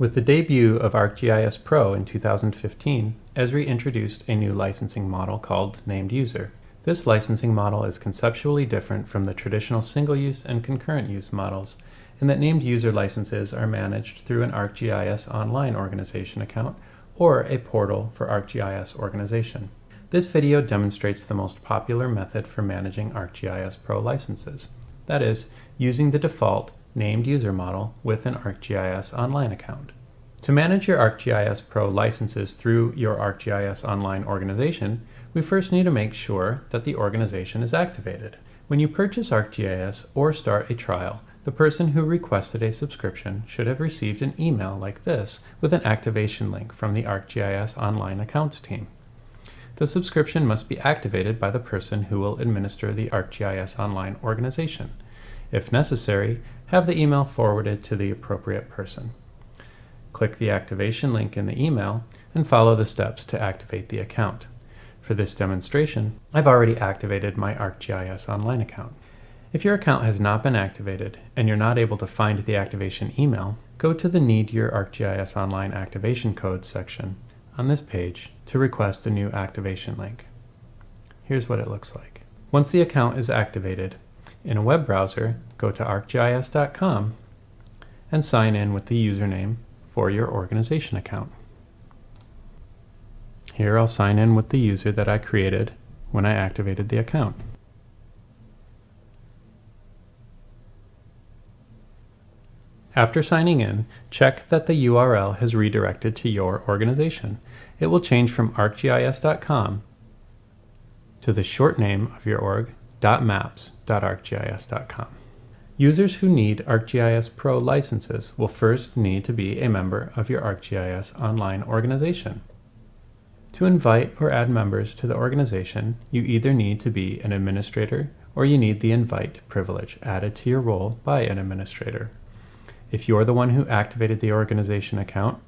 With the debut of ArcGIS Pro in 2015, Esri introduced a new licensing model called Named User. This licensing model is conceptually different from the traditional single-use and concurrent-use models in that named user licenses are managed through an ArcGIS Online organization account or a portal for ArcGIS organization. This video demonstrates the most popular method for managing ArcGIS Pro licenses, that is, using the default named user model with an ArcGIS Online account. To manage your ArcGIS Pro licenses through your ArcGIS Online organization, we first need to make sure that the organization is activated. When you purchase ArcGIS or start a trial, the person who requested a subscription should have received an email like this with an activation link from the ArcGIS Online Accounts team. The subscription must be activated by the person who will administer the ArcGIS Online organization. If necessary, have the email forwarded to the appropriate person. Click the activation link in the email and follow the steps to activate the account. For this demonstration, I've already activated my ArcGIS Online account. If your account has not been activated and you're not able to find the activation email, go to the Need Your ArcGIS Online Activation Code section on this page to request a new activation link. Here's what it looks like. Once the account is activated, in a web browser, go to arcgis.com and sign in with the username for your organization account. Here I'll sign in with the user that I created when I activated the account. After signing in, check that the URL has redirected to your organization. It will change from arcgis.com to the short name of your org, .maps.arcgis.com. Users who need ArcGIS Pro licenses will first need to be a member of your ArcGIS Online organization. To invite or add members to the organization, you either need to be an administrator or you need the invite privilege added to your role by an administrator. If you're the one who activated the organization account,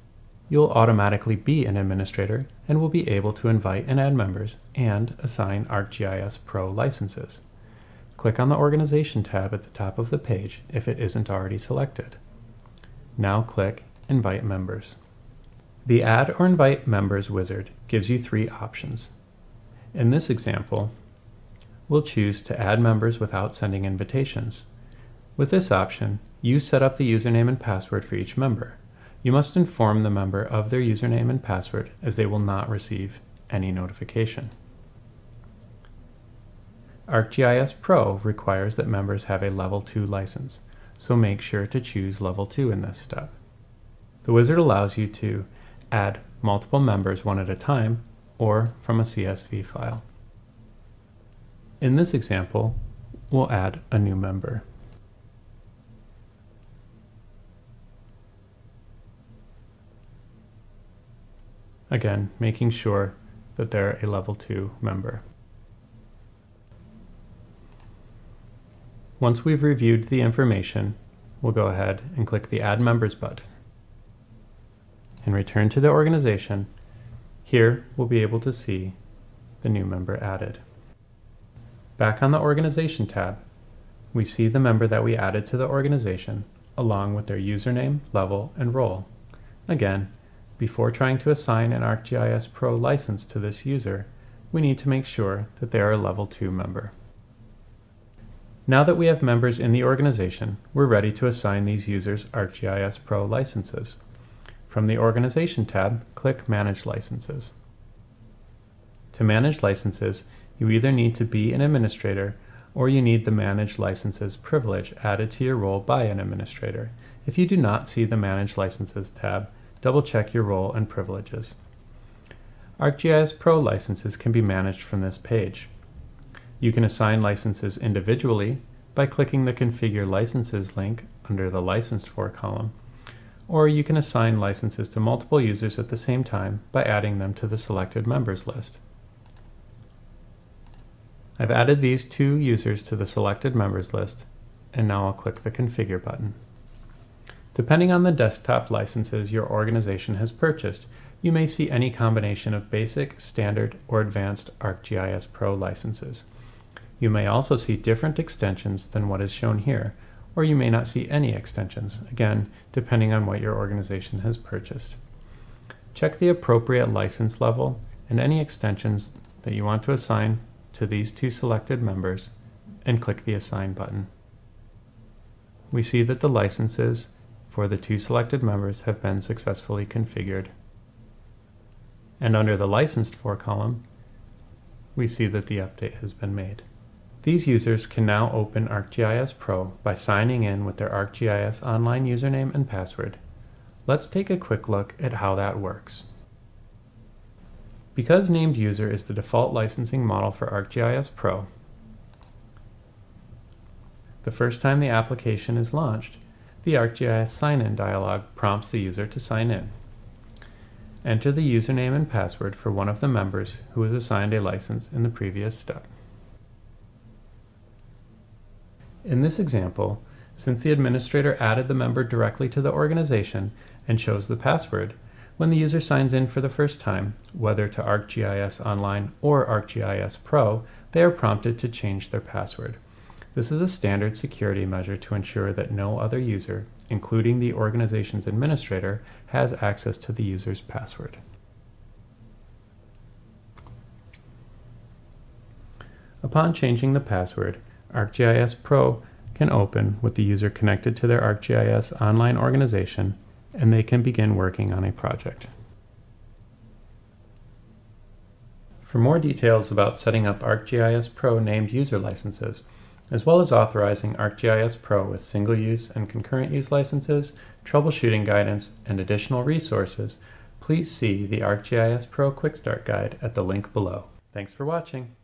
you'll automatically be an administrator and will be able to invite and add members and assign ArcGIS Pro licenses. Click on the Organization tab at the top of the page if it isn't already selected. Now click Invite Members. The Add or Invite Members wizard gives you three options. In this example, we'll choose to add members without sending invitations. With this option, you set up the username and password for each member. You must inform the member of their username and password as they will not receive any notification. ArcGIS Pro requires that members have a Level 2 license, so make sure to choose Level 2 in this step. The wizard allows you to add multiple members one at a time or from a CSV file. In this example, we'll add a new member. Again, making sure that they're a Level 2 member. Once we've reviewed the information, we'll go ahead and click the Add Members button and return to the organization. Here, we'll be able to see the new member added. Back on the Organization tab, we see the member that we added to the organization along with their username, level, and role. Again, before trying to assign an ArcGIS Pro license to this user, we need to make sure that they are a Level 2 member. Now that we have members in the organization, we're ready to assign these users ArcGIS Pro licenses. From the Organization tab, click Manage Licenses. To manage licenses, you either need to be an administrator or you need the Manage Licenses privilege added to your role by an administrator. If you do not see the Manage Licenses tab, double-check your role and privileges. ArcGIS Pro licenses can be managed from this page. You can assign licenses individually by clicking the Configure Licenses link under the Licensed For column, or you can assign licenses to multiple users at the same time by adding them to the selected members list. I've added these two users to the selected members list, and now I'll click the Configure button. Depending on the desktop licenses your organization has purchased, you may see any combination of basic, standard, or advanced ArcGIS Pro licenses. You may also see different extensions than what is shown here, or you may not see any extensions, again, depending on what your organization has purchased. Check the appropriate license level and any extensions that you want to assign to these two selected members, and click the Assign button. We see that the licenses for the two selected members have been successfully configured. And under the Licensed For column, we see that the update has been made. These users can now open ArcGIS Pro by signing in with their ArcGIS Online username and password. Let's take a quick look at how that works. Because named user is the default licensing model for ArcGIS Pro, the first time the application is launched, the ArcGIS Sign-In dialog prompts the user to sign in. Enter the username and password for one of the members who was assigned a license in the previous step. In this example, since the administrator added the member directly to the organization and chose the password, when the user signs in for the first time, whether to ArcGIS Online or ArcGIS Pro, they are prompted to change their password. This is a standard security measure to ensure that no other user, including the organization's administrator, has access to the user's password. Upon changing the password, ArcGIS Pro can open with the user connected to their ArcGIS Online organization, and they can begin working on a project. For more details about setting up ArcGIS Pro named user licenses, as well as authorizing ArcGIS Pro with single-use and concurrent-use licenses, troubleshooting guidance, and additional resources, please see the ArcGIS Pro Quick Start Guide at the link below. Thanks for watching.